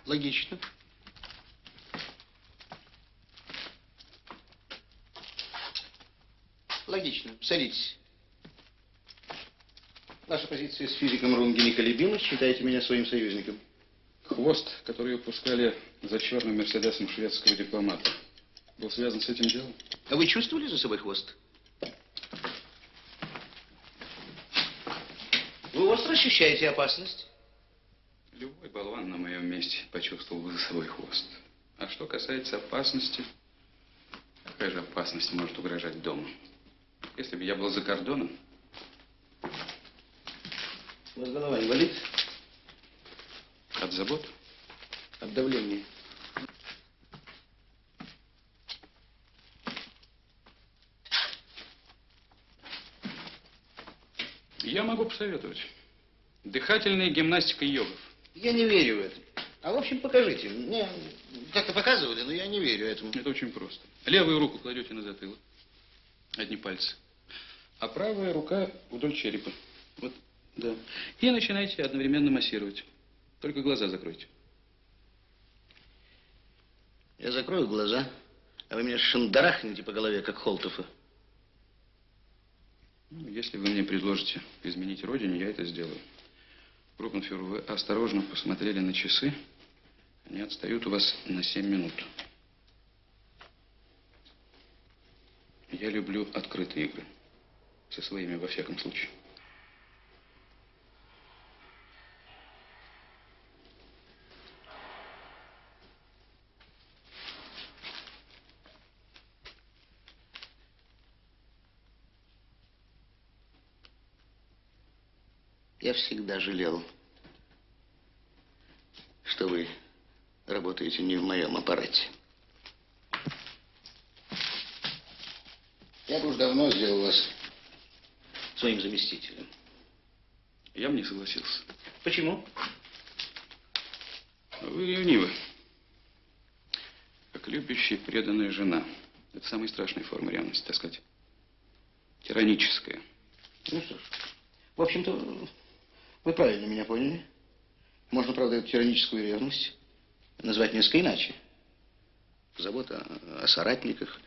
Логично. Логично. Садитесь. Ваша позиция с физиком Рунге неколебима. Считайте меня своим союзником. Хвост, который выпускали за черным мерседесом шведского дипломата, был связан с этим делом? А вы чувствовали за собой хвост? Вы остро ощущаете опасность? Любой болван на моем месте почувствовал бы за собой хвост. А что касается опасности, какая же опасность может угрожать дому? Если бы я был за кордоном... У вас голова не болит? От забот? От давления. Я могу посоветовать. Дыхательная гимнастика йогов. Я не верю в это. А в общем, покажите. Мне как-то показывали, но я не верю этому. Это очень просто. Левую руку кладете на затылок. Одни пальцы. А правая рука вдоль черепа. Вот, да. И начинайте одновременно массировать. Только глаза закройте. Я закрою глаза, а вы меня шандарахнете по голове, как Холтофа. Ну, если вы мне предложите изменить родине, я это сделаю. Группенфюрер, вы осторожно посмотрели на часы. Они отстают у вас на 7 минут. Я люблю открытые игры. Со своими, во всяком случае. Я всегда жалел, что вы работаете не в моем аппарате. Я бы уж давно сделал вас своим заместителем. Я бы не согласился. Почему? Вы ревнивы. Как любящая, преданная жена. Это самая страшная форма ревности, так сказать. Тираническая. Ну что ж, в общем-то, вы правильно меня поняли. Можно, правда, эту тираническую ревность назвать несколько иначе. Забота о соратниках.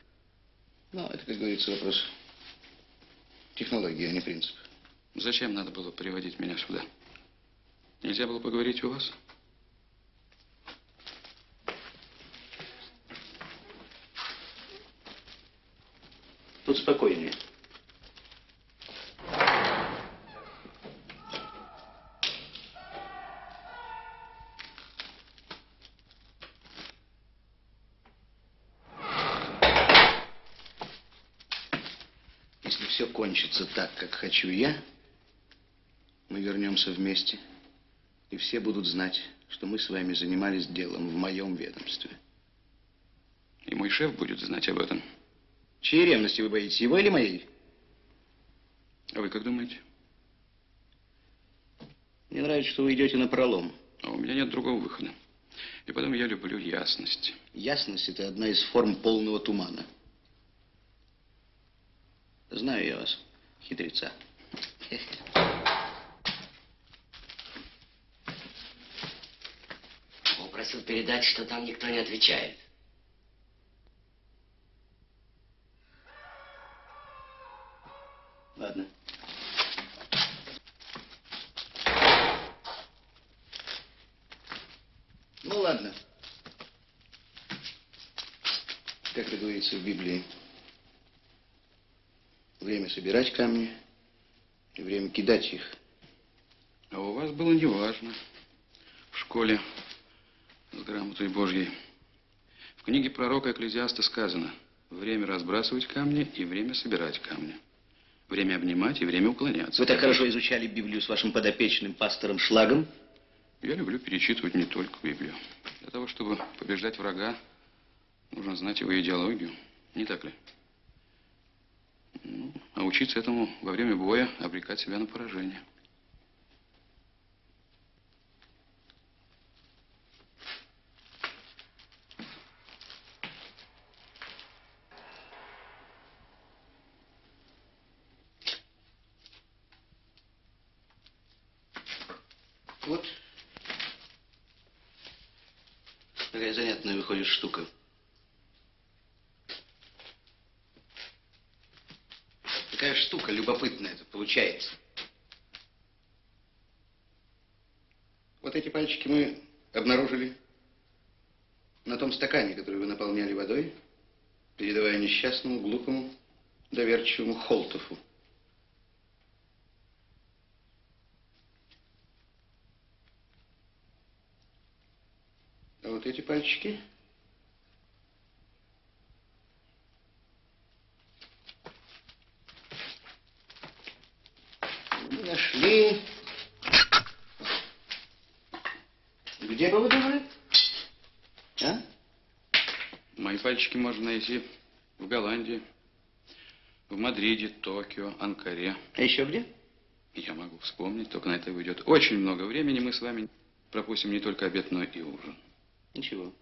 Но это, как говорится, вопрос технологии, а не принципа. Зачем надо было приводить меня сюда? Нельзя было поговорить у вас? Тут спокойнее. все кончится так, как хочу я, мы вернемся вместе, и все будут знать, что мы с вами занимались делом в моем ведомстве. И мой шеф будет знать об этом. Чьей ревности вы боитесь, его или моей? А вы как думаете? Мне нравится, что вы идете напролом. А у меня нет другого выхода. И потом я люблю ясность. Ясность – это одна из форм полного тумана. Знаю я вас, хитреца. Он просил передать, что там никто не отвечает. Ладно. Ну, ладно. Как это говорится в Библии, время собирать камни и время кидать их. А у вас было неважно. В школе с грамотой Божьей. В книге пророка Экклезиаста сказано: время разбрасывать камни и время собирать камни. Время обнимать и время уклоняться. Вы так хорошо изучали Библию с вашим подопечным пастором Шлагом? Я люблю перечитывать не только Библию. Для того, чтобы побеждать врага, нужно знать его идеологию. Не так ли? Ну, а учиться этому во время боя, обрекать себя на поражение. Вот. Какая занятная выходит штука. Какая штука любопытная это получается. Вот эти пальчики мы обнаружили на том стакане, который вы наполняли водой, передавая несчастному, глупому, доверчивому Холтову. А вот эти пальчики мы нашли. Где бы вы думали? А? Мои пальчики можно найти в Голландии, в Мадриде, Токио, Анкаре. А еще где? Я могу вспомнить, только на это уйдет очень много времени. Мы с вами пропустим не только обед, но и ужин. Ничего.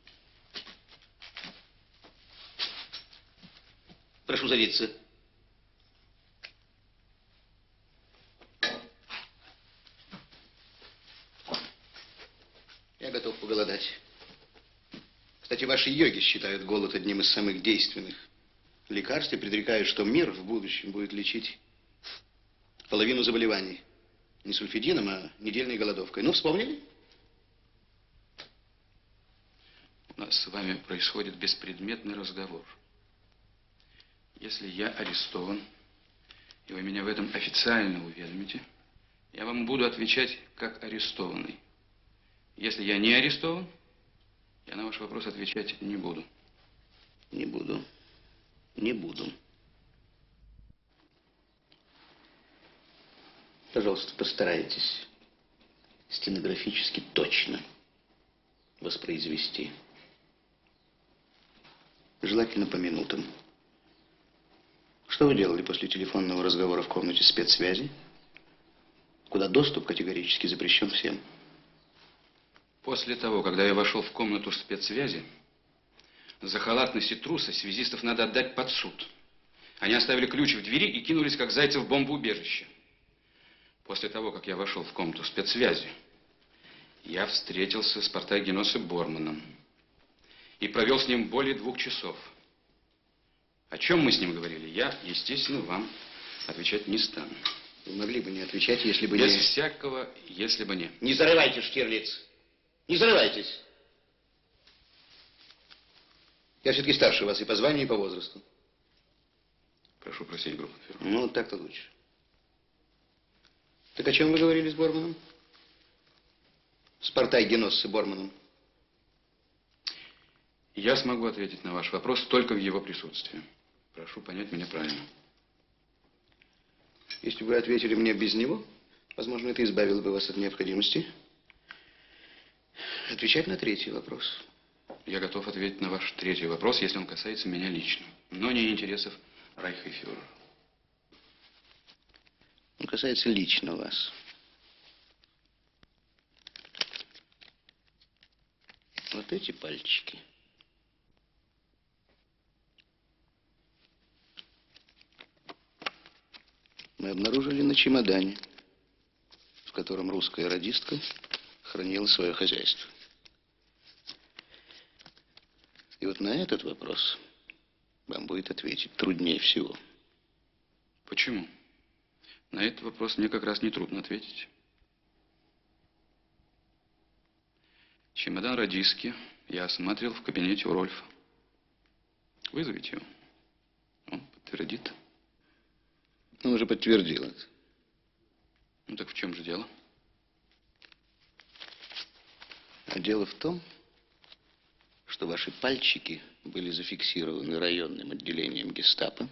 Прошу садиться. Я готов поголодать. Кстати, ваши йоги считают голод одним из самых действенных лекарств и предрекают, что мир в будущем будет лечить половину заболеваний. Не сульфидином, а недельной голодовкой. Ну, вспомнили? У нас с вами происходит беспредметный разговор. Если я арестован, и вы меня в этом официально уведомите, я вам буду отвечать как арестованный. Если я не арестован, я на ваш вопрос отвечать не буду. Не буду. Не буду. Пожалуйста, постарайтесь стенографически точно воспроизвести. Желательно по минутам. Что вы делали после телефонного разговора в комнате спецсвязи, куда доступ категорически запрещен всем? После того, когда я вошел в комнату спецсвязи, за халатность и трусость связистов надо отдать под суд. Они оставили ключ в двери и кинулись, как зайцы, в бомбоубежище. После того, как я вошел в комнату спецсвязи, я встретился с Портайгеносом Борманом и провел с ним более 2 часов. О чем мы с ним говорили, я, естественно, вам отвечать не стану. Вы могли бы не отвечать, если бы Без не... всякого «если бы не». Не зарывайте, Штирлиц. Не зарывайтесь. Я все-таки старше вас и по званию, и по возрасту. Прошу просить, группенфюрер. Ну, вот так-то лучше. Так о чем вы говорили с Борманом? С Портайгенос и Борманом. Я смогу ответить на ваш вопрос только в его присутствии. Прошу понять меня правильно. Если бы вы ответили мне без него, возможно, это избавило бы вас от необходимости отвечать на третий вопрос. Я готов ответить на ваш третий вопрос, если он касается меня лично, но не интересов рейхсфюрера. Он касается лично вас. Вот эти пальчики. Мы обнаружили на чемодане, в котором русская радистка хранила свое хозяйство. И вот на этот вопрос вам будет ответить труднее всего. Почему? На этот вопрос мне как раз нетрудно ответить. Чемодан радистки я осматривал в кабинете у Рольфа. Вызовите его. Он подтвердит. Он уже подтвердил это. Ну так в чем же дело? А дело в том, что ваши пальчики были зафиксированы районным отделением гестапо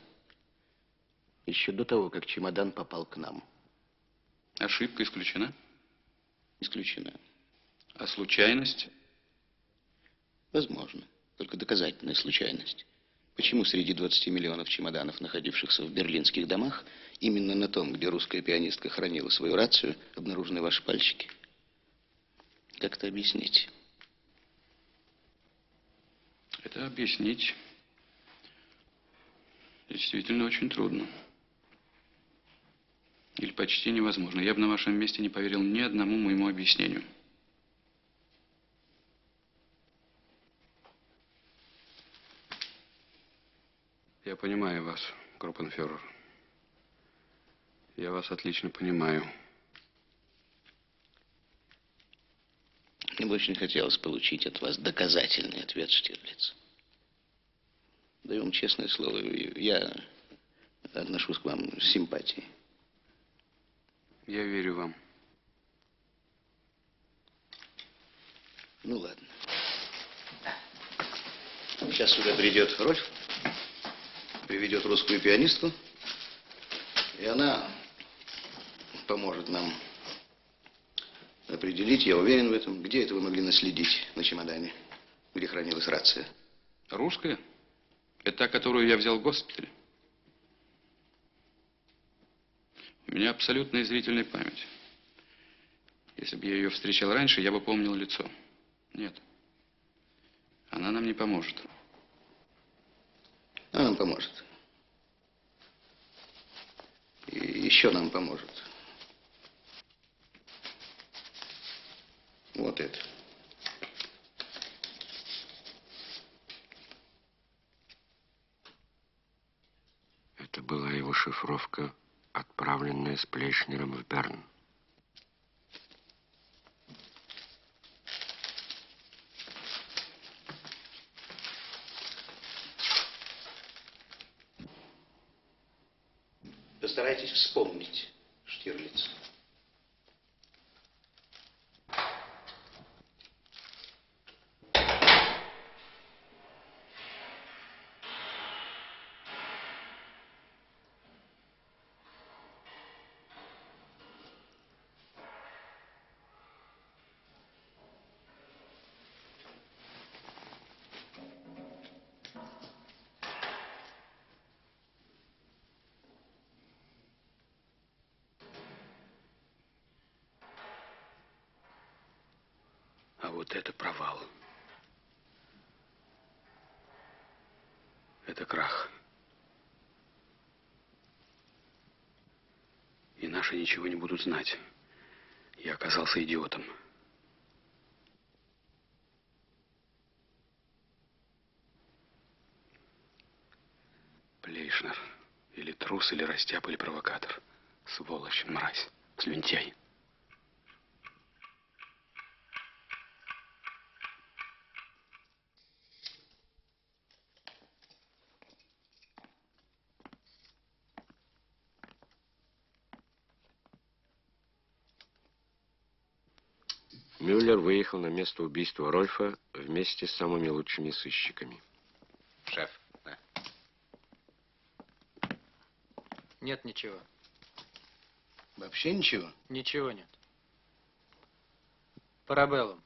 еще до того, как чемодан попал к нам. Ошибка исключена? Исключена. А случайность? Возможно. Только доказательная случайность. Почему среди 20 миллионов чемоданов, находившихся в берлинских домах, именно на том, где русская пианистка хранила свою рацию, обнаружены ваши пальчики? Как это объяснить? Это объяснить действительно очень трудно. Или почти невозможно. Я бы на вашем месте не поверил ни одному моему объяснению. Я понимаю вас, группенфюрер. Я вас отлично понимаю. Мне бы очень хотелось получить от вас доказательный ответ, Штирлиц. Даю вам честное слово, я отношусь к вам с симпатией. Я верю вам. Ну, ладно. Сейчас сюда придет Рольф, приведет русскую пианистку, и она поможет нам определить, я уверен в этом, где это вы могли наследить на чемодане, где хранилась рация. Русская? Это та, которую я взял в госпитале. У меня абсолютная зрительная память. Если бы я ее встречал раньше, я бы помнил лицо. Нет. Она нам не поможет. Она нам поможет. И еще нам поможет. Вот это. Это была его шифровка, отправленная с Плейшнером в Берн. Постарайтесь вспомнить, Штирлиц. А вот это провал. Это крах. И наши ничего не будут знать. Я оказался идиотом. Плейшнер. Или трус, или растяп, или провокатор. Сволочь, мразь, слюнтяй. Мюллер выехал на место убийства Рольфа вместе с самыми лучшими сыщиками. Шеф, да. Нет ничего. Вообще ничего? Ничего нет. Парабеллум.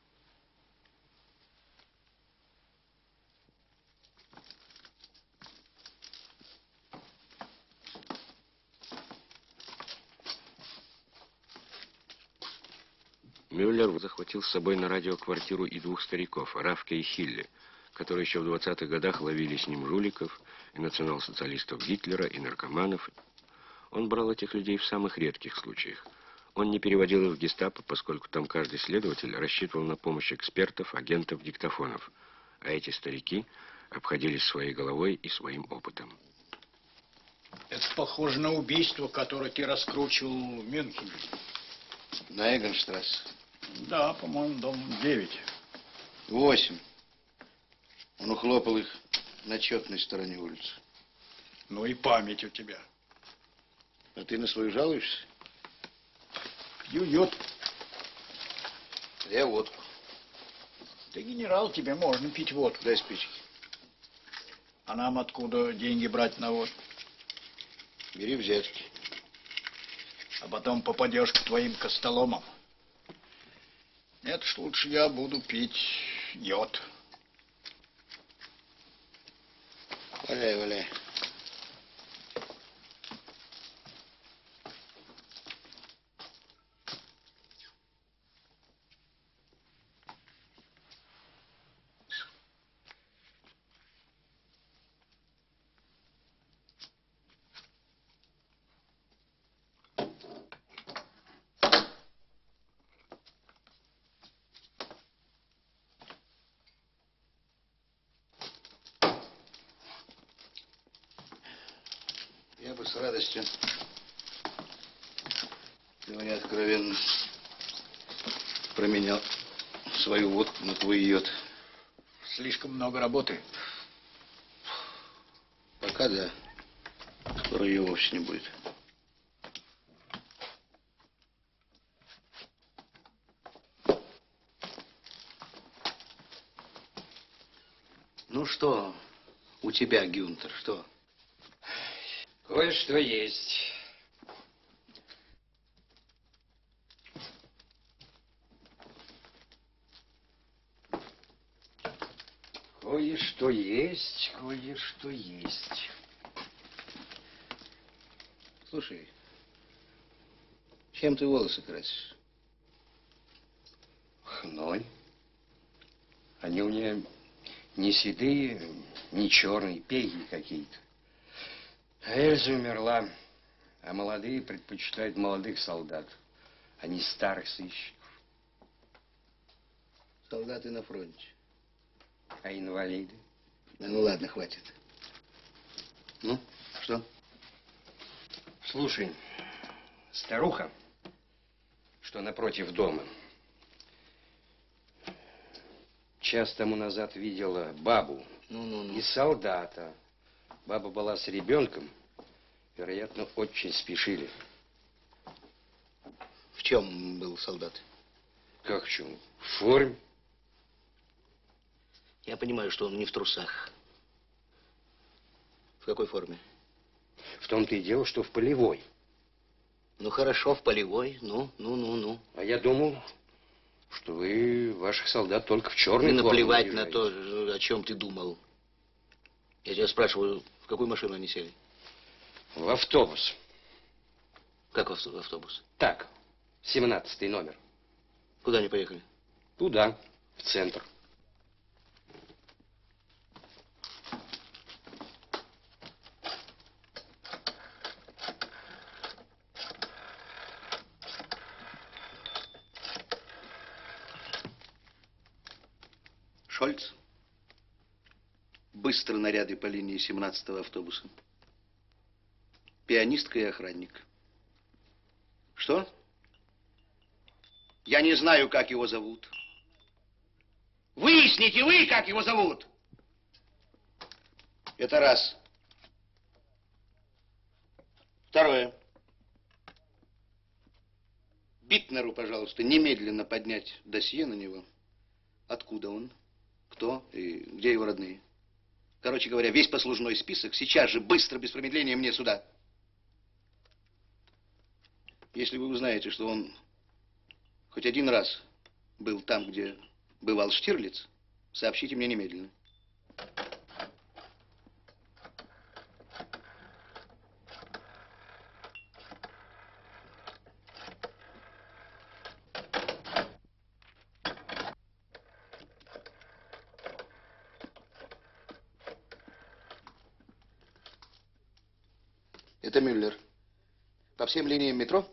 Мюллер захватил с собой на радио квартиру и двух стариков, Равке и Хилле, которые еще в 20-х годах ловили с ним жуликов, и национал-социалистов Гитлера, и наркоманов. Он брал этих людей в самых редких случаях. Он не переводил их в гестапо, поскольку там каждый следователь рассчитывал на помощь экспертов, агентов, диктофонов. А эти старики обходились своей головой и своим опытом. Это похоже на убийство, которое ты раскручивал в Мюнхене. На Эгонштрассе. Да, по-моему, дом 9. 8. Он ухлопал их на четной стороне улицы. Ну и память у тебя. А ты на свою жалуешься? Пью йод. Я водку. Ты генерал, тебе можно пить водку. Дай спички. А нам откуда деньги брать на водку? Бери взятки. А потом попадешь к твоим костоломам. Нет ж, лучше я буду пить йод. Валяй, валяй. Я бы с радостью, говоря откровенно, променял свою водку на твой йод. Слишком много работы. Пока да. Скоро ее вовсе не будет. Ну что у тебя, Гюнтер, что? Кое-что есть. Кое-что есть, кое-что есть. Слушай, чем ты волосы красишь? Хной. Они у меня не седые, не черные, пеги какие-то. А Эльза умерла, а молодые предпочитают молодых солдат, а не старых сыщиков. Солдаты на фронте. А инвалиды? Да ну ладно, хватит. Ну, что? Слушай, старуха, что напротив дома, час тому назад видела бабу и солдата. Баба была с ребенком, вероятно, очень спешили. В чем был солдат? Как в чем? В форме. Я понимаю, что он не в трусах. В какой форме? В том-то и дело, что в полевой. Ну, хорошо, в полевой. Ну. А я думал, что вы ваших солдат только в черной Мне форме наплевать на наряжаете. то, о чем ты думал. Я тебя спрашиваю, в какую машину они сели? В автобус. Как в автобус? Так, 17-й номер. Куда они поехали? Туда, в центр. Шольц? Быстро наряды по линии 17-го автобуса. Пианистка и охранник. Что? Я не знаю, как его зовут. Выясните вы, как его зовут. Это раз. Второе. Битнеру, пожалуйста, немедленно поднять досье на него. Откуда он, кто и где его родные. Короче говоря, весь послужной список сейчас же, быстро, без промедления мне сюда. Если вы узнаете, что он хоть один раз был там, где бывал Штирлиц, сообщите мне немедленно. Это Мюллер. По всем линиям метро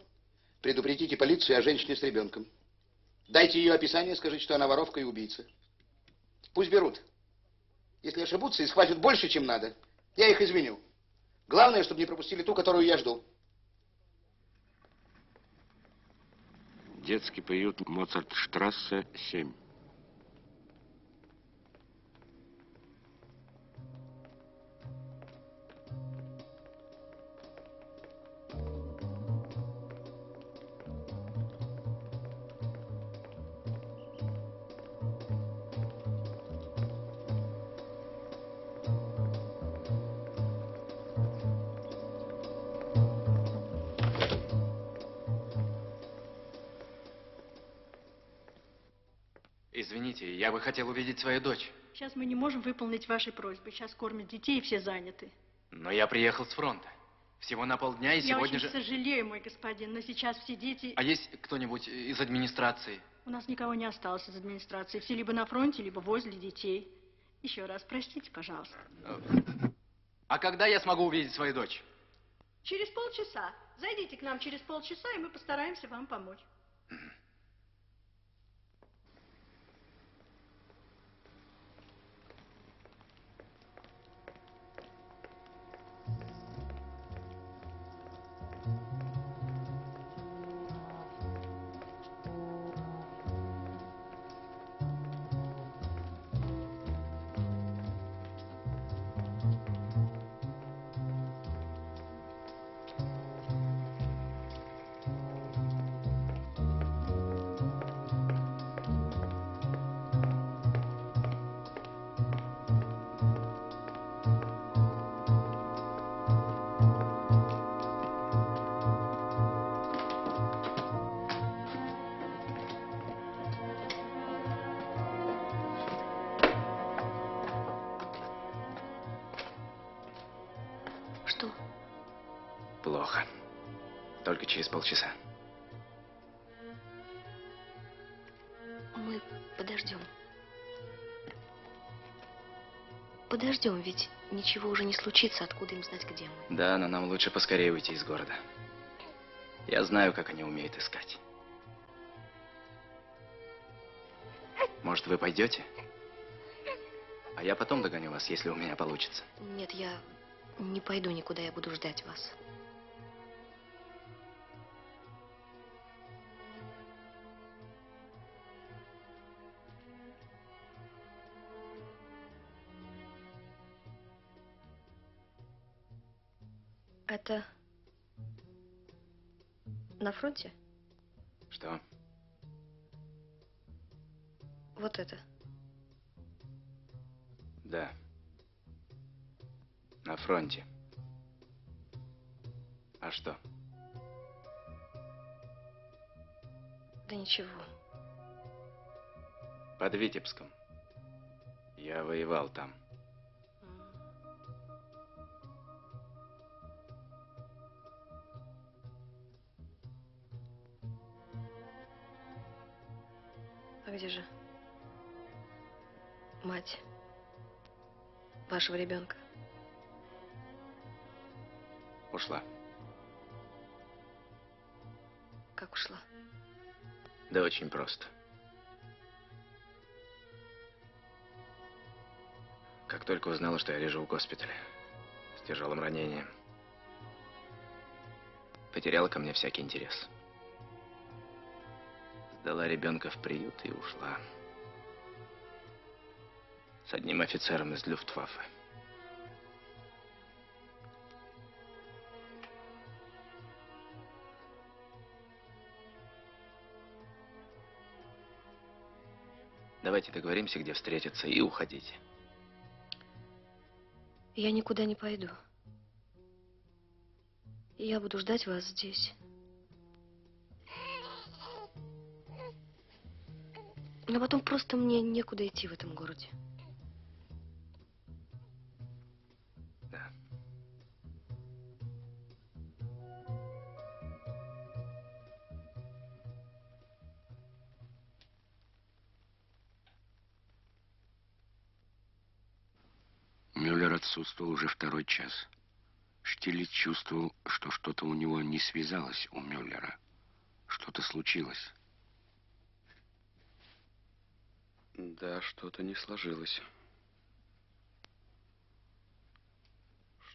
предупредите полицию о женщине с ребенком. Дайте ее описание, скажите, что она воровка и убийца. Пусть берут. Если ошибутся и схватят больше, чем надо, я их извиню. Главное, чтобы не пропустили ту, которую я жду. Детский приют Моцартштрассе, 7. Извините, я бы хотел увидеть свою дочь. Сейчас мы не можем выполнить ваши просьбы. Сейчас кормят детей, и все заняты. Но я приехал с фронта. Всего на полдня, и Я сегодня очень же... сожалею, мой господин, но сейчас все дети... А есть кто-нибудь из администрации? У нас никого не осталось из администрации. Все либо на фронте, либо возле детей. Еще раз, простите, пожалуйста. А когда я смогу увидеть свою дочь? Через полчаса. Зайдите к нам через полчаса, и мы постараемся вам помочь. Что? Плохо. Только через полчаса. Мы подождем. Подождем, ведь ничего уже не случится, откуда им знать, где мы. Да, но нам лучше поскорее уйти из города. Я знаю, как они умеют искать. Может, вы пойдете? А я потом догоню вас, если у меня получится. Нет, я не пойду никуда, я буду ждать вас. Это на фронте? Что? Вот это. Да. На фронте. А что? Да ничего. Под Витебском. Я воевал там. А где же мать вашего ребенка? Ушла. Как ушла? Да очень просто. Как только узнала, что я лежу в госпитале с тяжелым ранением, потеряла ко мне всякий интерес. Сдала ребенка в приют и ушла. С одним офицером из Люфтваффе. Давайте договоримся, где встретиться, и уходите. Я никуда не пойду. Я буду ждать вас здесь. А потом просто мне некуда идти в этом городе. Да. Мюллер отсутствовал уже второй час. Штирлиц чувствовал, что что-то у него не связалось у Мюллера. Что-то случилось. Да, что-то не сложилось.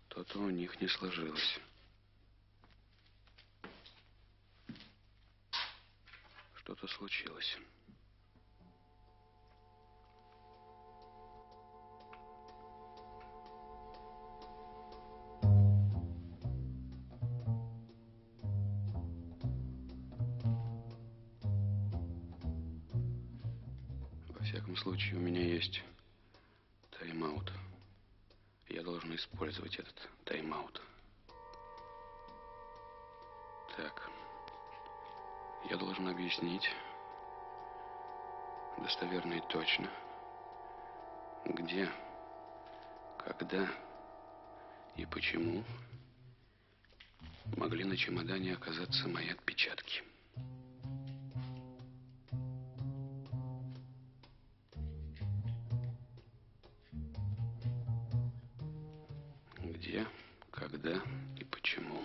Что-то у них не сложилось. Что-то случилось. Во всяком случае, у меня есть тайм-аут. Я должен использовать этот тайм-аут. Так. Я должен объяснить достоверно и точно, где, когда и почему могли на чемодане оказаться мои отпечатки. Где, когда и почему.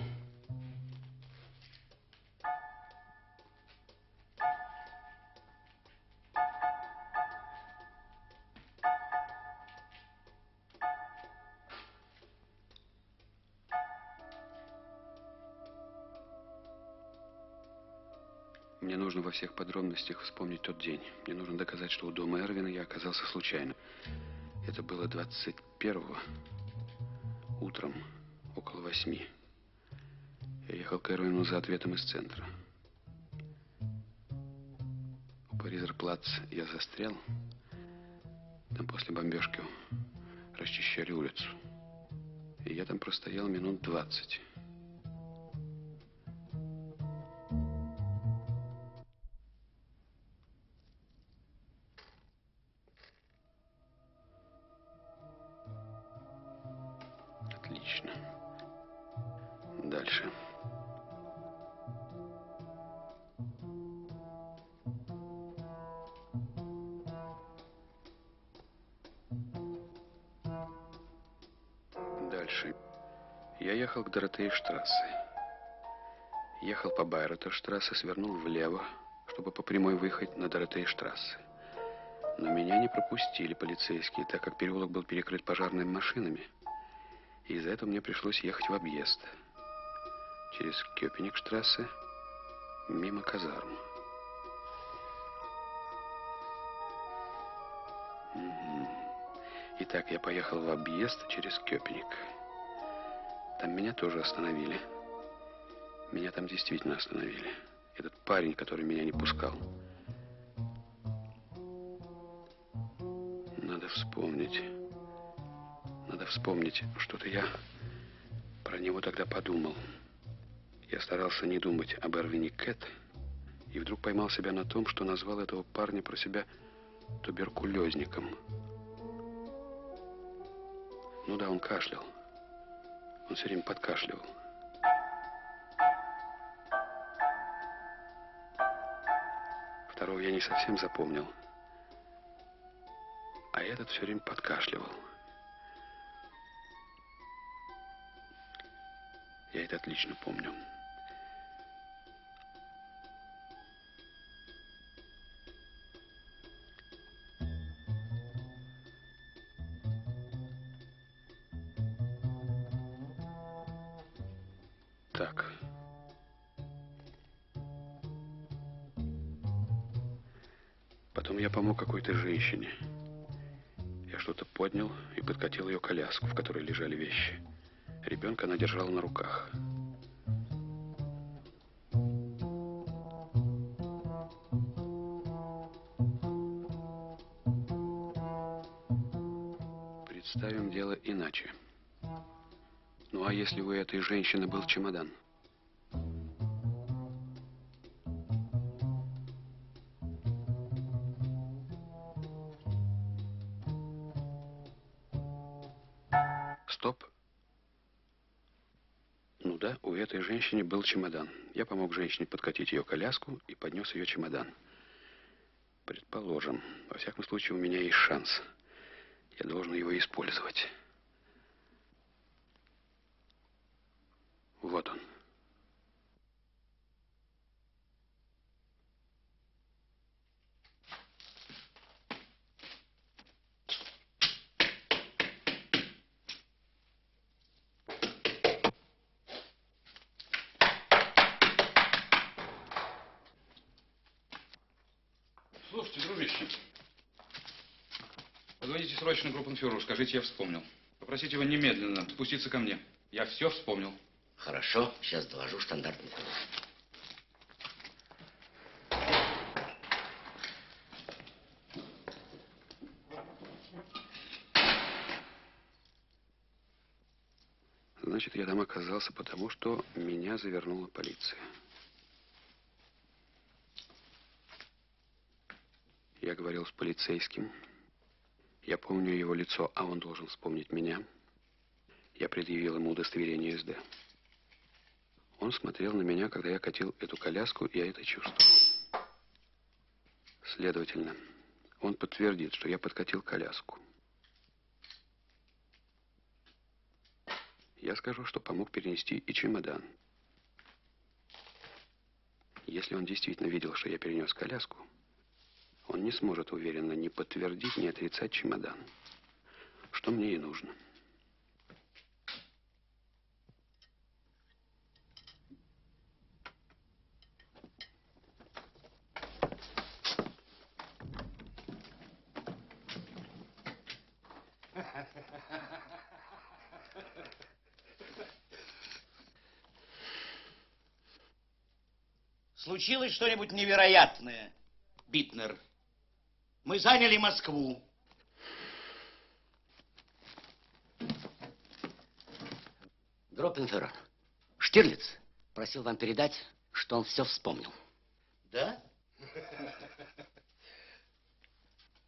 Мне нужно во всех подробностях вспомнить тот день. Мне нужно доказать, что у дома Эрвина я оказался случайно. Это было 21-го, утром, около 8. Я ехал к Эрвину за ответом из центра. У Паризерплац я застрял. Там после бомбежки расчищали улицу. И я там простоял минут 20. Отлично. Дальше. Дальше. Я ехал к Доротеи-штрассе. Ехал по Байротер-штрассе, свернул влево, чтобы по прямой выехать на Доротеи-штрассе. Но меня не пропустили полицейские, так как переулок был перекрыт пожарными машинами. И из-за этого мне пришлось ехать в объезд. Через Кёпеникштрассе, мимо казарм. Итак, я поехал в объезд через Кёпеник. Там меня тоже остановили. Меня там действительно остановили. Этот парень, который меня не пускал. Надо вспомнить. Надо вспомнить. Что-то я про него тогда подумал. Я старался не думать об Эрвине Кэт. И вдруг поймал себя на том, что назвал этого парня про себя туберкулезником. Ну да, он кашлял. Он все время подкашливал. Второго я не совсем запомнил. А этот все время подкашливал. Я это отлично помню. Так. Потом я помог какой-то женщине. Я что-то поднял и подкатил ее коляску, в которой лежали вещи. Ребенка она держала на руках. Представим дело иначе. Ну а если у этой женщины был чемодан? Ну да, у этой женщины был чемодан. Я помог женщине подкатить ее коляску и поднес ее чемодан. Предположим, во всяком случае, у меня есть шанс. Я должен его использовать. Вот он. Слушайте, дружище, позвоните срочно группенфюреру, скажите, я вспомнил. Попросите его немедленно спуститься ко мне. Я все вспомнил. Хорошо, сейчас доложу штандартный фюрер. Значит, я там оказался потому, что меня завернула полиция. Я говорил с полицейским. Я помню его лицо, а он должен вспомнить меня. Я предъявил ему удостоверение СД. Он смотрел на меня, когда я катил эту коляску, и я это чувствовал. Следовательно, он подтвердит, что я подкатил коляску. Я скажу, что помог перенести и чемодан. Если он действительно видел, что я перенес коляску, он не сможет уверенно ни подтвердить, ни отрицать чемодан. Что мне и нужно. Случилось что-нибудь невероятное, Битнер. Мы заняли Москву. Группенфюрер, Штирлиц просил вам передать, что он все вспомнил. Да?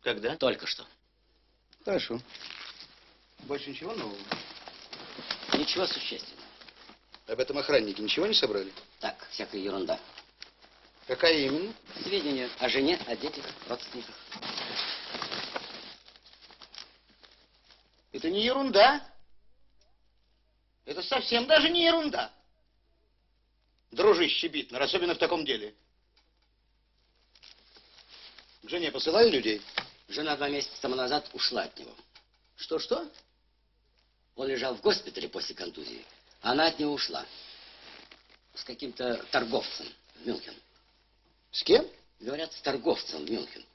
Когда? Только что. Хорошо. Больше ничего нового? Ничего существенного. Об этом охранники ничего не собрали? Так, всякая ерунда. Какая именно? Сведения о жене, о детях, родственниках. Это не ерунда. Это совсем даже не ерунда. Дружище Битнер, особенно в таком деле. К жене посылали людей? Жена 2 месяца тому назад ушла от него. Что-что? Он лежал в госпитале после контузии. Она от него ушла. С каким-то торговцем в Мюнхен. С кем? Говорят, с торговцем в Мюнхен.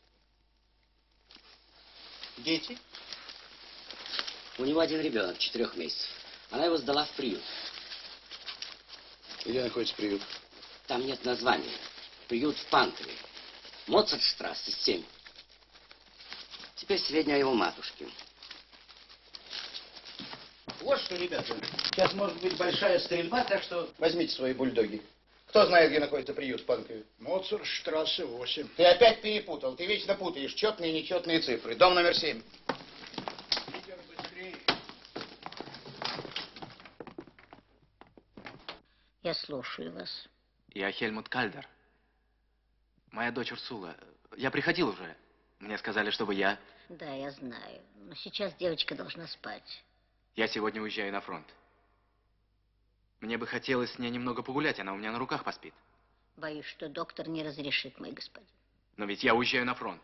Дети? У него 1 ребенок, 4 месяцев. Она его сдала в приют. Где находится приют? Там нет названия. Приют в Панкове. Моцартштрассе, 7. Теперь сведения о его матушке. Вот что, ребята, сейчас может быть большая стрельба, так что возьмите свои бульдоги. Кто знает, где находится приют в Панкове? Моцартштрассе 8. Ты опять перепутал. Ты вечно путаешь четные и нечетные цифры. Дом номер 7. Питер, быстрее. Я слушаю вас. Я Хельмут Кальдер. Моя дочь Урсула. Я приходил уже. Мне сказали, чтобы я... Да, я знаю. Но сейчас девочка должна спать. Я сегодня уезжаю на фронт. Мне бы хотелось с ней немного погулять, она у меня на руках поспит. Боюсь, что доктор не разрешит, мой господин. Но ведь я уезжаю на фронт.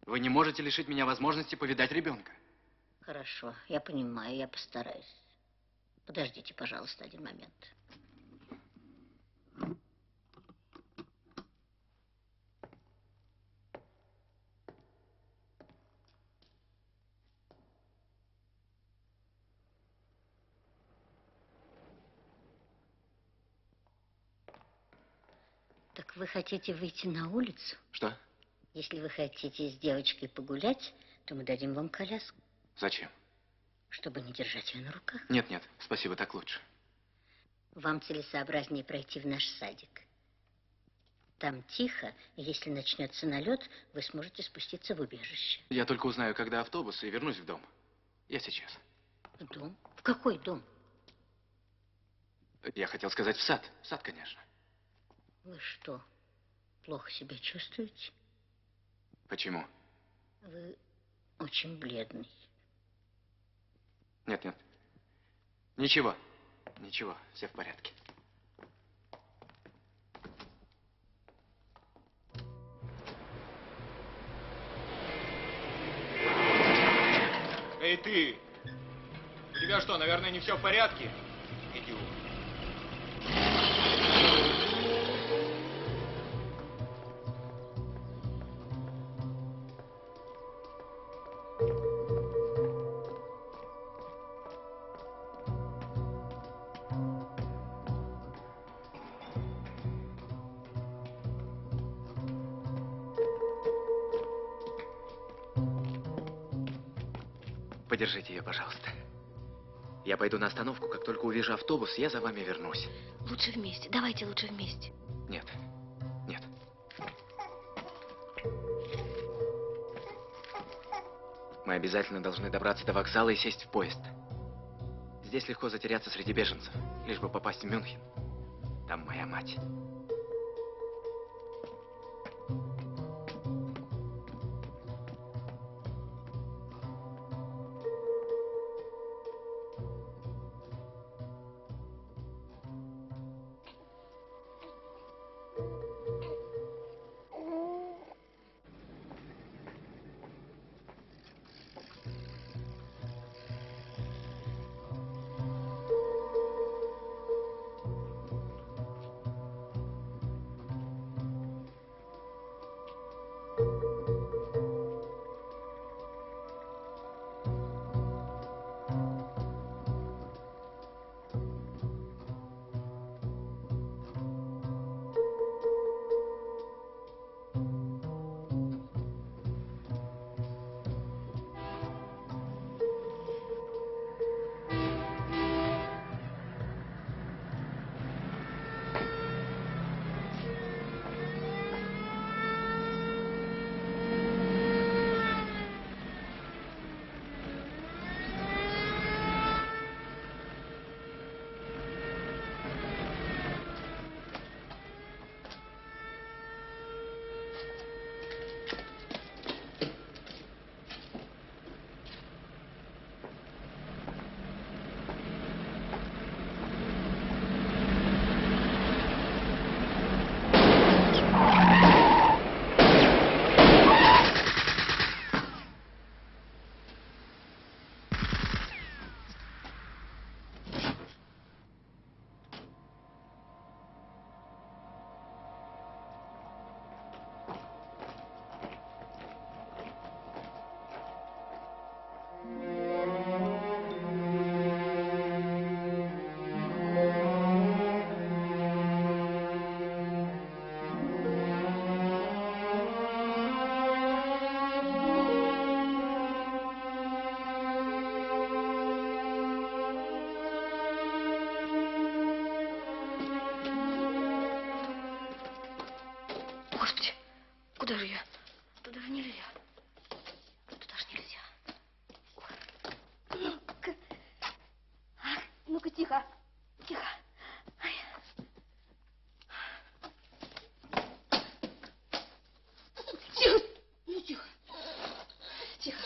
Вы не можете лишить меня возможности повидать ребенка. Хорошо, я понимаю, я постараюсь. Подождите, пожалуйста, 1 момент. Так вы хотите выйти на улицу? Что? Если вы хотите с девочкой погулять, то мы дадим вам коляску, Зачем? чтобы не держать ее на руках. Нет, нет, спасибо, так лучше. Вам целесообразнее пройти в наш садик. Там тихо, и если начнется налет, вы сможете спуститься в убежище. Я только узнаю, когда автобус, и вернусь в дом. Я сейчас. В дом? В какой дом? Я хотел сказать в сад. В сад, конечно. Вы что, плохо себя чувствуете? Почему? Вы очень бледный. Нет, нет. Ничего. Ничего, все в порядке. Эй, ты! У тебя что, наверное, не все в порядке? Идиот. Подержите ее, пожалуйста. Я пойду на остановку, как только увижу автобус, я за вами вернусь. Лучше вместе. Давайте лучше вместе. Нет, нет. Мы обязательно должны добраться до вокзала и сесть в поезд. Здесь легко затеряться среди беженцев, лишь бы попасть в Мюнхен. Там моя мать. Господи, куда же я? Туда же нельзя. Туда же нельзя. Ну-ка. Ну-ка, тихо. Тихо. Ай. Тихо. Ну, тихо. Тихо.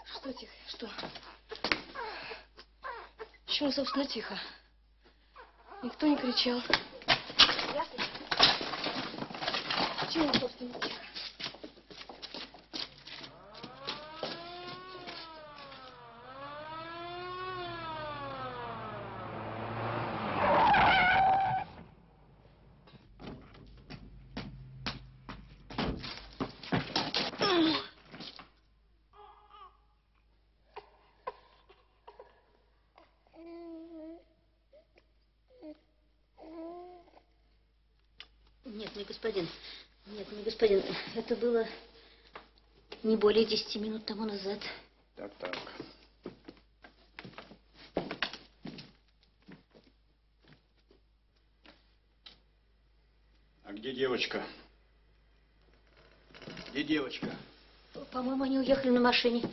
Что тихо? Что? Почему, собственно, тихо? Никто не кричал. Ясно? Почему, собственно, тихо? Нет, мой господин. Нет, мой господин. Это было не более 10 минут тому назад. Так. А где девочка? Где девочка? По-моему, они уехали на машине.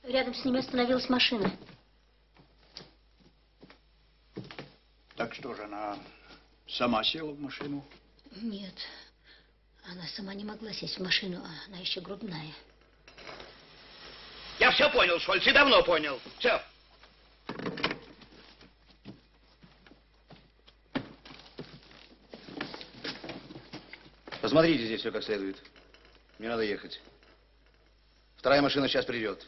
Рядом с ними остановилась машина. Так что же, она сама села в машину? Нет, она сама не могла сесть в машину, а она еще грудная. Я все понял, Шольц, и давно понял. Все. Посмотрите здесь все как следует. Мне надо ехать. Вторая машина сейчас придет.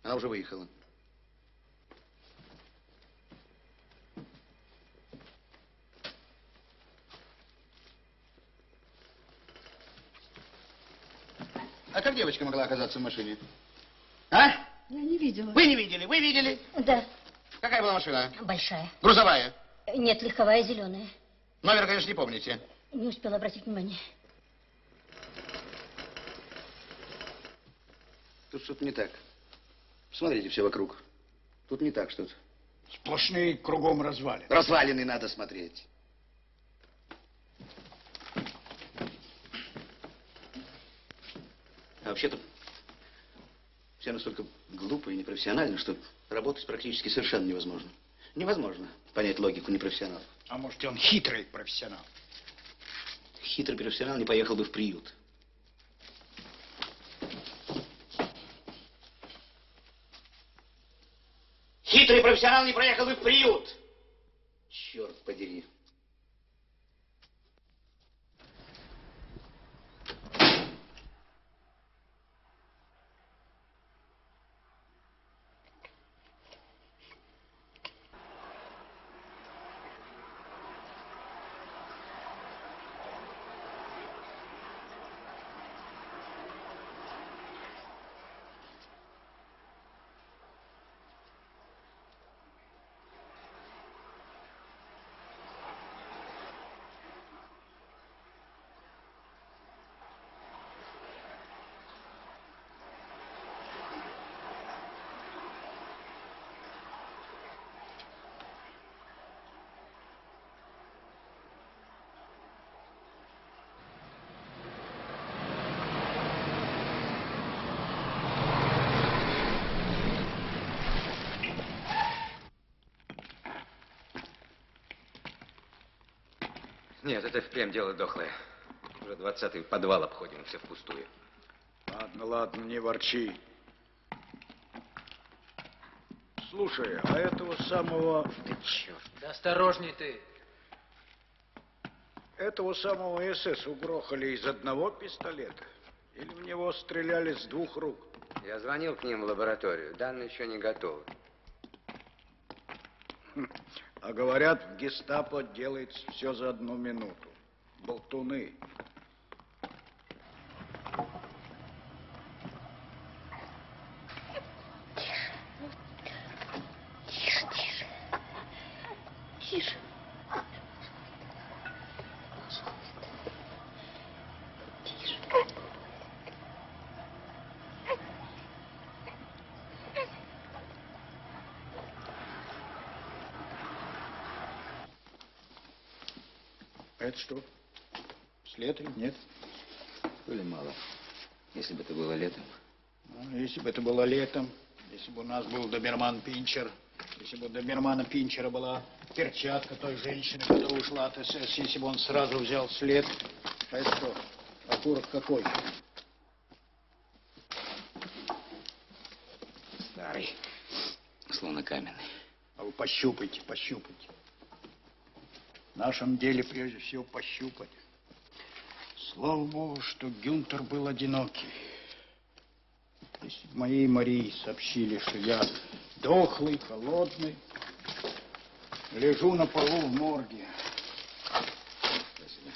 Она уже выехала. А как девочка могла оказаться в машине? А? Я не видела. Вы не видели? Вы видели? Да. Какая была машина? Большая. Грузовая. Нет, легковая, зеленая. Номер, конечно, не помните. Не успела обратить внимание. Тут что-то не так. Смотрите все вокруг. Тут не так что-то. Сплошные кругом развалины. Развалины надо смотреть. А вообще-то все настолько глупо и непрофессионально, что работать практически совершенно невозможно. Невозможно понять логику непрофессионалов. А может, он хитрый профессионал? Хитрый профессионал не поехал бы в приют. Хитрый профессионал не проехал бы в приют. Черт подери. Нет, это впрямь дело дохлое. Уже 20-й подвал обходим, все впустую. Ладно, ладно, не ворчи. Слушай, а этого самого... Ты черт. Да осторожней ты. Этого самого СС угрохали из одного пистолета? Или в него стреляли с двух рук? Я звонил к ним в лабораторию. Данные еще не готовы. А говорят, в гестапо делается все за 1 минуту. Болтуны. Тише, тише. Тише. Это что? След или нет? Или мало. Если бы это было летом. Если бы это было летом, если бы у нас был доберман-пинчер, если бы у добермана-пинчера была перчатка той женщины, которая ушла от СС, если бы он сразу взял след. А это что? Окурок какой? Старый. Словно каменный. А вы пощупайте, пощупайте. В нашем деле прежде всего пощупать. Слава Богу, что Гюнтер был одинокий. Если бы моей Марии сообщили, что я дохлый, холодный, лежу на полу в морге. Спасибо.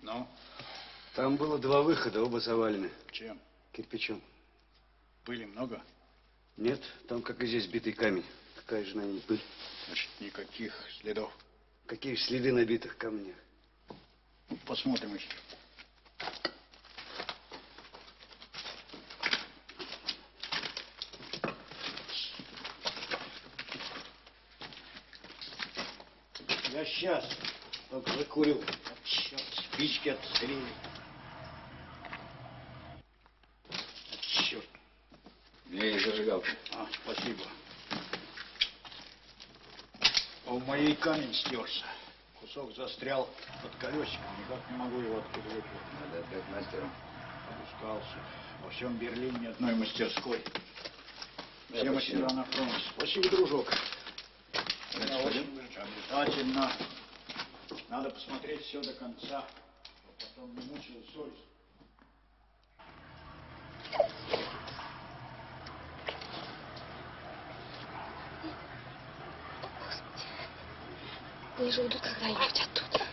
Ну, Там было 2 выхода, оба завалены. чем? Кирпичом. Пыли много? Нет, там, как и здесь, битый камень. Какая же на ней пыль. Значит, никаких следов. Какие ж следы на битых камнях? Посмотрим еще. Я сейчас только закурил. Черт, спички отстрелили. Черт. Я и зажигалка. А, спасибо. А у моей камень стерся. Кусок застрял под колесиком. Никак не могу его оттуда выкинуть. Надо отдать мастеру. Обыскался. Во всем Берлине ни одной мастерской. Я Все починю. мастера на фронте. Спасибо, дружок. Значит, Я пойдем? очень обязательно. Надо посмотреть все до конца. Чтобы потом не мучила совесть. Они же уйдут когда-нибудь оттуда.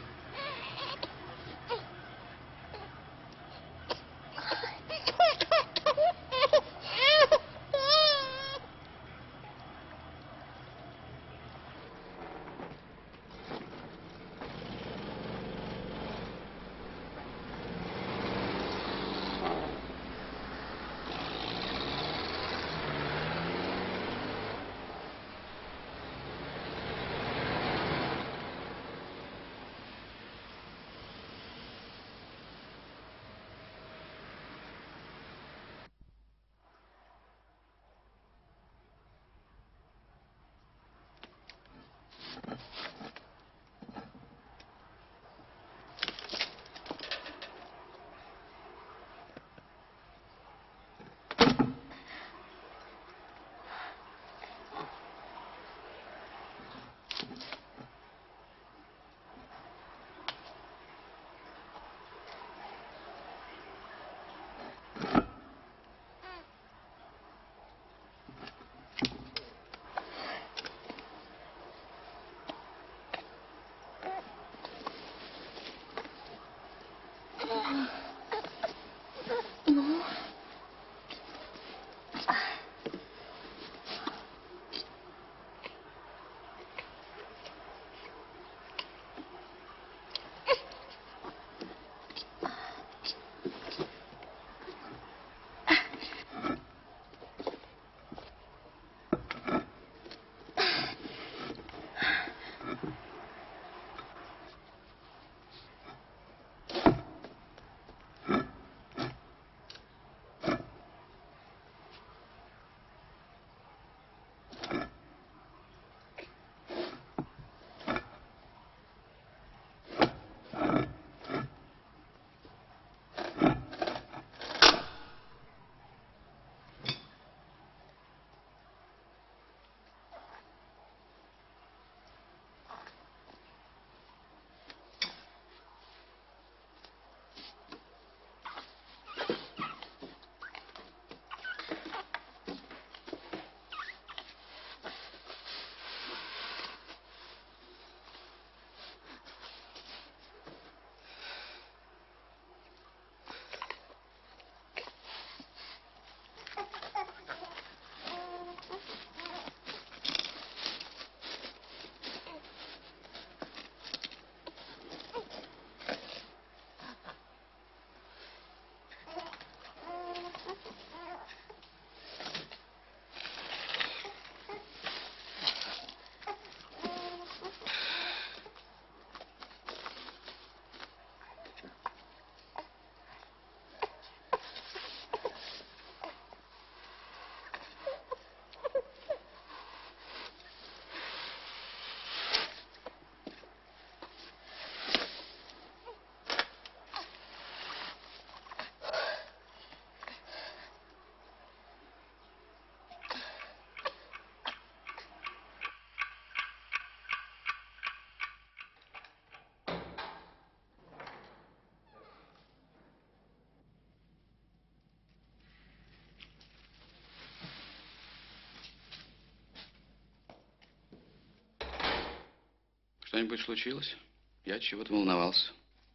Что-нибудь случилось? Я чего-то волновался.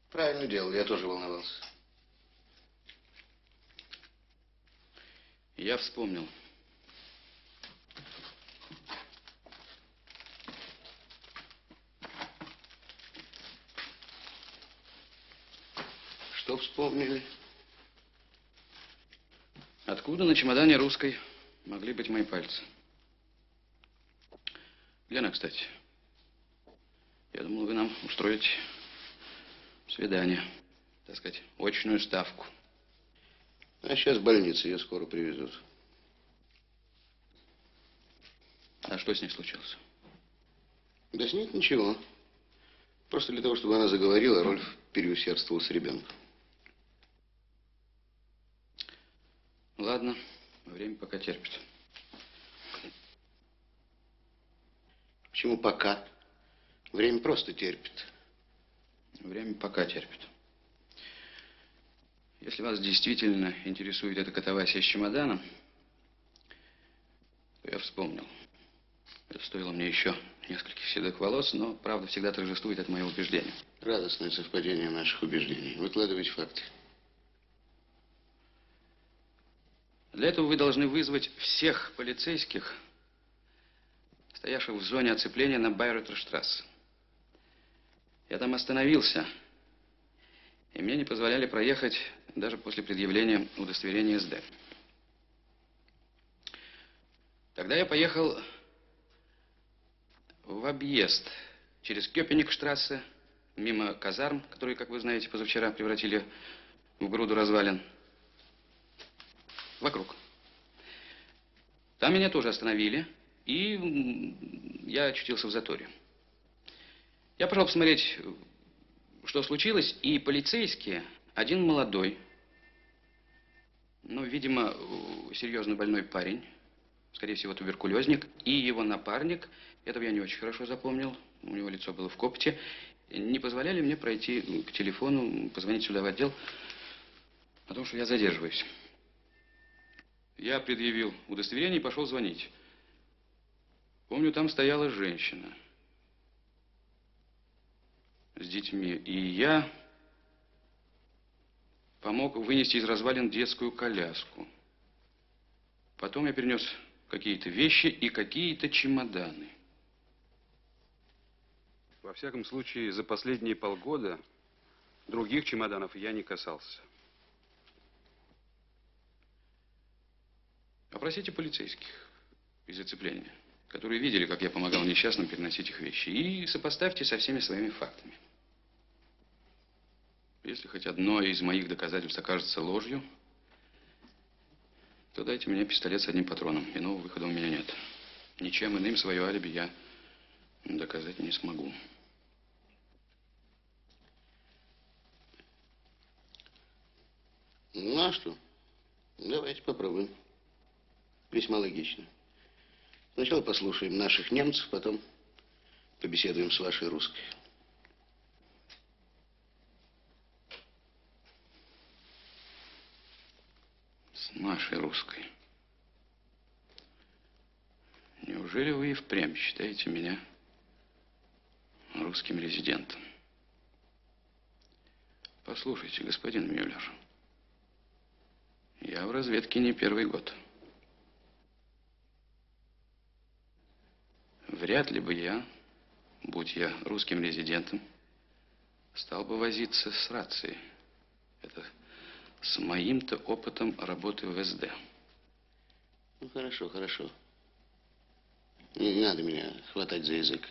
Правильно делал, я тоже волновался. Я вспомнил. вспомнили. Откуда на чемодане русской могли быть мои пальцы? Где она, кстати? Я думал, вы нам устроите свидание, так сказать, очную ставку. А сейчас в больнице, ее скоро привезут. А что с ней случилось? Да с ней ничего. Просто для того, чтобы она заговорила, Рольф переусердствовал с ребенком. Ладно, время пока терпит. Почему пока? Время просто терпит. Время пока терпит. Если вас действительно интересует эта катавасия с чемоданом, то я вспомнил. Это стоило мне еще нескольких седых волос, но правда всегда торжествует от моего убеждения. Радостное совпадение наших убеждений. Выкладывайте факты. Для этого вы должны вызвать всех полицейских, стоявших в зоне оцепления на Байройтерштрассе. Я там остановился, и мне не позволяли проехать даже после предъявления удостоверения СД. Тогда я поехал в объезд через Кёпеникштрассе, мимо казарм, которые, как вы знаете, позавчера превратили в груду развалин, вокруг. Там меня тоже остановили, и я очутился в заторе. Я пошел посмотреть, что случилось, и полицейские, один молодой, ну, видимо, серьезно больной парень, скорее всего, туберкулезник, и его напарник, этого я не очень хорошо запомнил, у него лицо было в копоте, не позволяли мне пройти к телефону, позвонить сюда в отдел, потому что я задерживаюсь. Я предъявил удостоверение и пошел звонить. Помню, там стояла женщина с детьми, и я помог вынести из развалин детскую коляску. Потом я перенес какие-то вещи и какие-то чемоданы. Во всяком случае, за последние полгода других чемоданов я не касался. Опросите полицейских из зацепления, которые видели, как я помогал несчастным переносить их вещи, и сопоставьте со всеми своими фактами. Если хоть одно из моих доказательств окажется ложью, то дайте мне пистолет с одним патроном. Иного выхода у меня нет. Ничем иным свое алиби я доказать не смогу. Ну, а что? Давайте попробуем. Весьма логично. Сначала послушаем наших немцев, потом побеседуем с вашей русской. С нашей русской. Неужели вы и впрямь считаете меня русским резидентом? Послушайте, господин Мюллер, я в разведке не первый год. Вряд ли бы я, будь я русским резидентом, стал бы возиться с рацией. Это с моим-то опытом работы в СД. Ну, хорошо, хорошо. Не надо меня хватать за язык.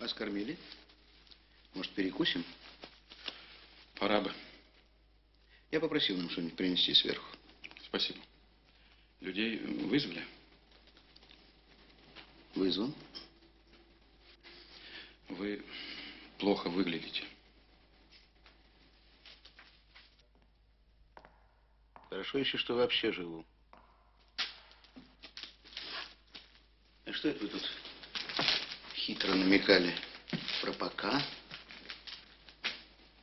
Вас кормили? Может, перекусим? Пора бы. Я попросил нам что-нибудь принести сверху. Спасибо. Людей вызвали? Вызвал. Вы плохо выглядите. Хорошо еще, что вообще живу. А что это вы тут хитро намекали? Про пока.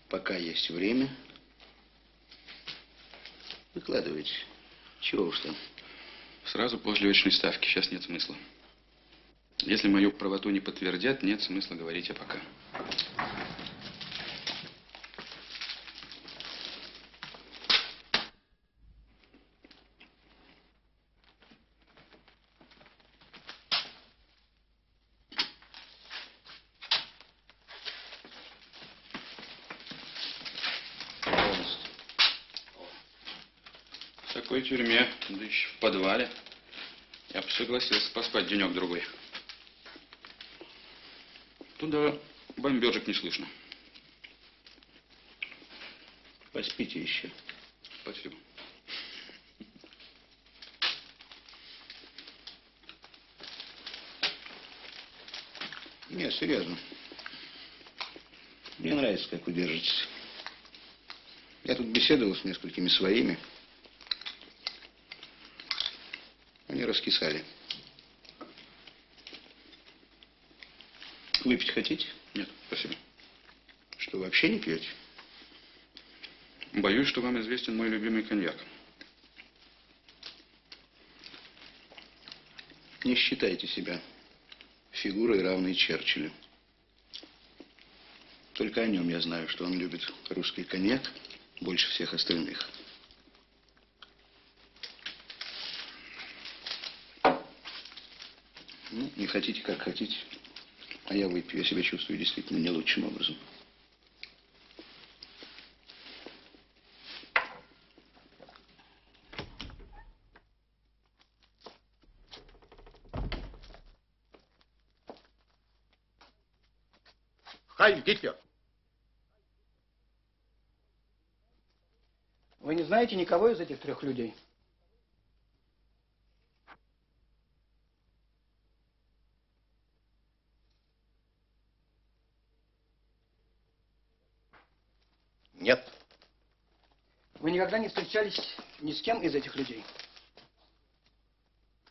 Пока есть время. Выкладывайте. Чего уж там. Сразу после очной ставки. Сейчас нет смысла. Если мою правоту не подтвердят, нет смысла говорить о пока. В такой тюрьме, да еще в подвале, я бы согласился поспать денек-другой. Туда бомбежек не слышно. Поспите еще. Спасибо. Нет, серьезно. Мне нравится, как вы держитесь. Я тут беседовал с несколькими своими. Они раскисали. Выпить хотите? Нет, спасибо. Что, вообще не пьете? Боюсь, что вам известен мой любимый коньяк. Не считайте себя фигурой, равной Черчиллю. Только о нем я знаю, что он любит русский коньяк больше всех остальных. Ну, не хотите, как хотите. А я выпью. Я себя чувствую действительно не лучшим образом. Хайль Гитлер! Вы не знаете никого из этих трех людей? Нет. Вы никогда не встречались ни с кем из этих людей?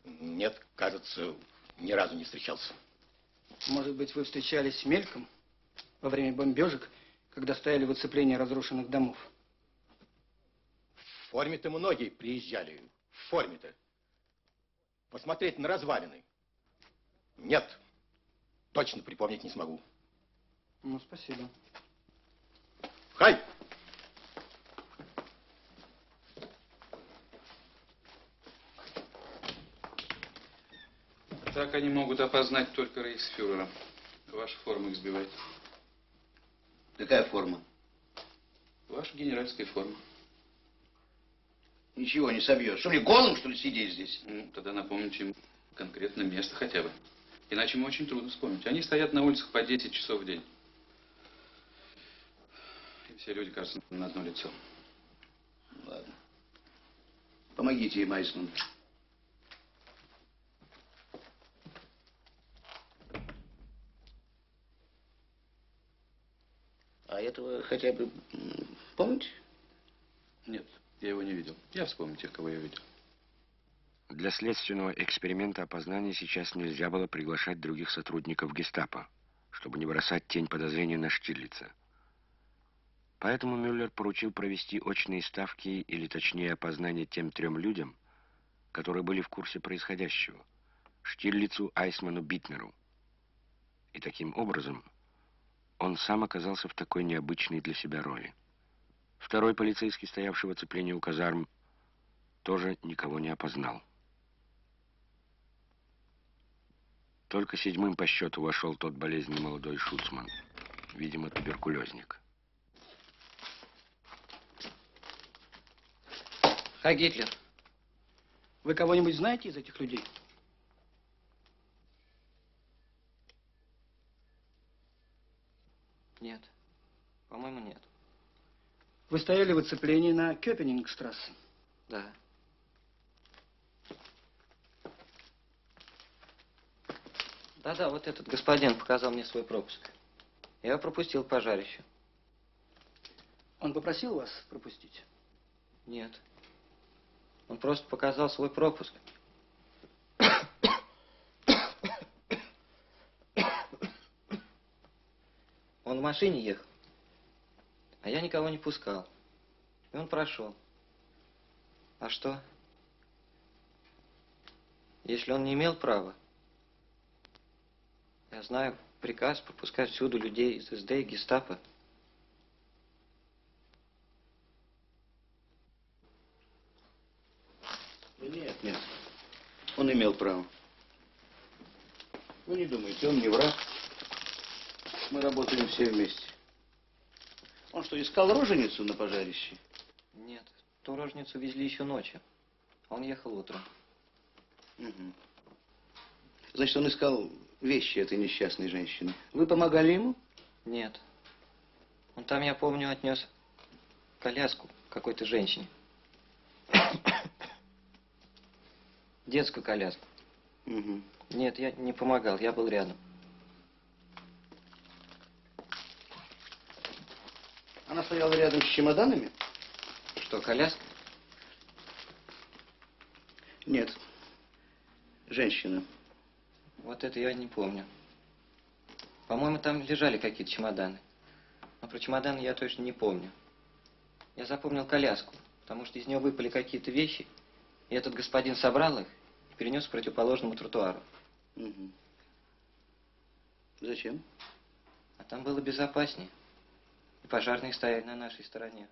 Нет, кажется, ни разу не встречался. Может быть, вы встречались мельком во время бомбежек, когда стояли в оцеплении разрушенных домов? В форме-то многие приезжали. В форме-то. Посмотреть на развалины. Нет. Точно припомнить не смогу. Ну, спасибо. Хай! Так они могут опознать только рейхсфюрера. Ваша форма их сбивает. Какая форма? Ваша генеральская форма. Ничего не собьешь. Что ли, голым, что ли, сидеть здесь? Ну, тогда напомните им конкретно место хотя бы. Иначе ему очень трудно вспомнить. Они стоят на улицах по 10 часов в день. И все люди, кажется, на одно лицо. Ладно. Помогите им, Айсман. А этого хотя бы помните? Нет, я его не видел. Я вспомню тех, кого я видел. Для следственного эксперимента опознания сейчас нельзя было приглашать других сотрудников гестапо, чтобы не бросать тень подозрения на Штирлица. Поэтому Мюллер поручил провести очные ставки, или точнее опознание тем трем людям, которые были в курсе происходящего: Штирлицу, Айсману, Битнеру. И таким образом он сам оказался в такой необычной для себя роли. Второй полицейский, стоявший в оцеплении у казарм, тоже никого не опознал. Только седьмым по счету вошел тот болезненный молодой шуцман, видимо, туберкулезник. Хай Гитлер, вы кого-нибудь знаете из этих людей? По-моему, нет. Вы стояли в оцеплении на Кёпенингштрассе? Да. Да-да, вот этот господин показал мне свой пропуск. Я пропустил пожарище. Он попросил вас пропустить? Нет. Он просто показал свой пропуск. Он в машине ехал, а я никого не пускал. И он прошел. А что? Если он не имел права, я знаю приказ пропускать всюду людей из СД и гестапо. Нет, нет. Он имел право. Вы не думайте, он не враг. Мы работаем все вместе. Он что, искал роженицу на пожарище? Нет, ту роженицу везли еще ночью. Он ехал утром. Угу. Значит, он искал вещи этой несчастной женщины. Вы помогали ему? Нет. Он там, я помню, отнес коляску какой-то женщине. Детскую коляску. Угу. Нет, я не помогал, я был рядом. Она стояла рядом с чемоданами? Что, коляска? Нет. Женщина. Вот это я не помню. По-моему, там лежали какие-то чемоданы. Но про чемоданы я точно не помню. Я запомнил коляску, потому что из нее выпали какие-то вещи, и этот господин собрал их и перенес к противоположному тротуару. Угу. Зачем? А там было безопаснее. И пожарные стояли на нашей стороне.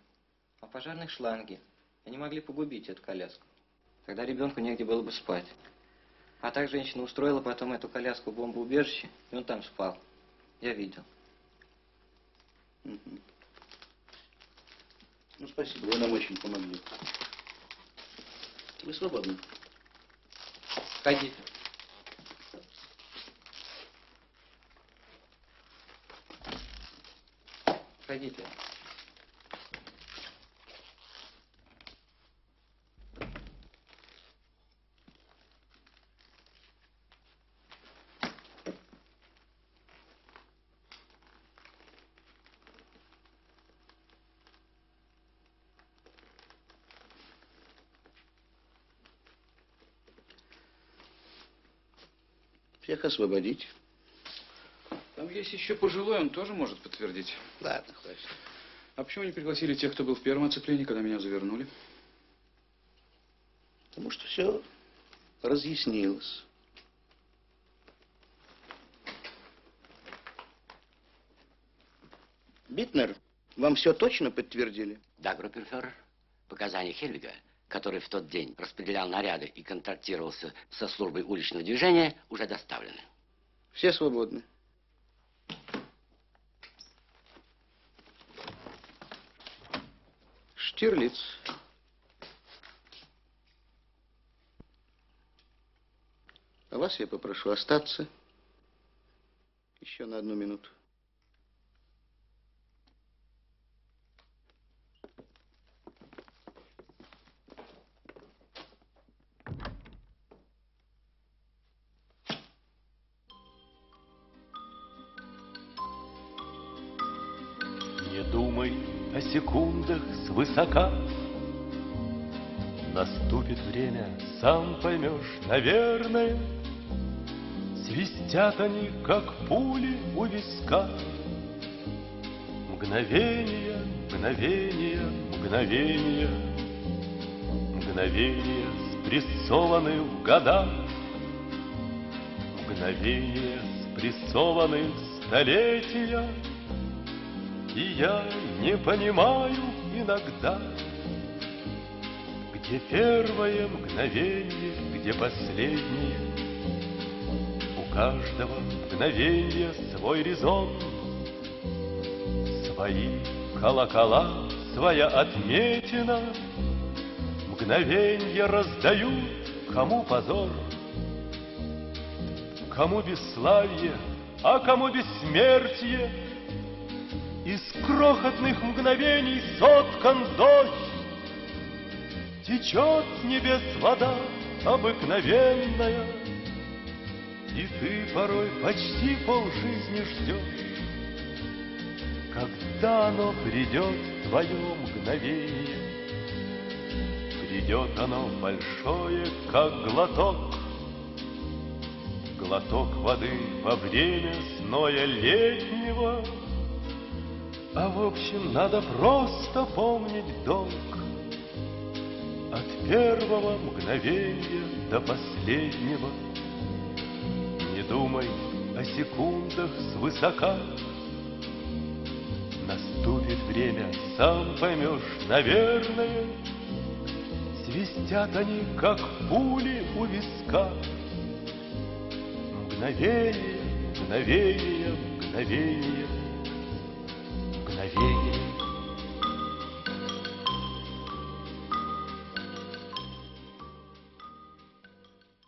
А пожарных шланги. Они могли погубить эту коляску. Тогда ребенку негде было бы спать. А так женщина устроила потом эту коляску в бомбоубежище, и он там спал. Я видел. Угу. Ну, спасибо, вы нам очень помогли. Вы свободны. Ходите. Ходите. Всех освободить. Там есть еще пожилой, он тоже может подтвердить. Ладно, хватит. А почему не пригласили тех, кто был в первом оцеплении, когда меня завернули? Потому что все разъяснилось. Битнер, вам все точно подтвердили? Да, группенфюрер. Показания Хельвига, который в тот день распределял наряды и контактировался со службой уличного движения, уже доставлены. Все свободны. Штирлиц. А вас я попрошу остаться еще на 1 минуту. Не думай о секундах свысока. Наступит время, сам поймешь, наверное. Свистят они, как пули у виска. Мгновение, мгновение, мгновение. Мгновение спрессованы в года. Мгновение спрессованы в столетия. И я не понимаю иногда, где первое мгновение, где последнее. У каждого мгновения свой резон, свои колокола, своя отметина. Мгновенья раздают, кому позор, кому бесславие, а кому бессмертие. Из крохотных мгновений соткан дождь. Течет с небес вода обыкновенная, и ты порой почти полжизни ждешь, когда оно придет, твое мгновение. Придет оно большое, как глоток, глоток воды во время зноя летнего. А в общем, надо просто помнить долг от первого мгновения до последнего. Не думай о секундах свысока. Наступит время, сам поймешь, наверное. Свистят они, как пули у виска. Мгновение, мгновение, мгновение, мгновение.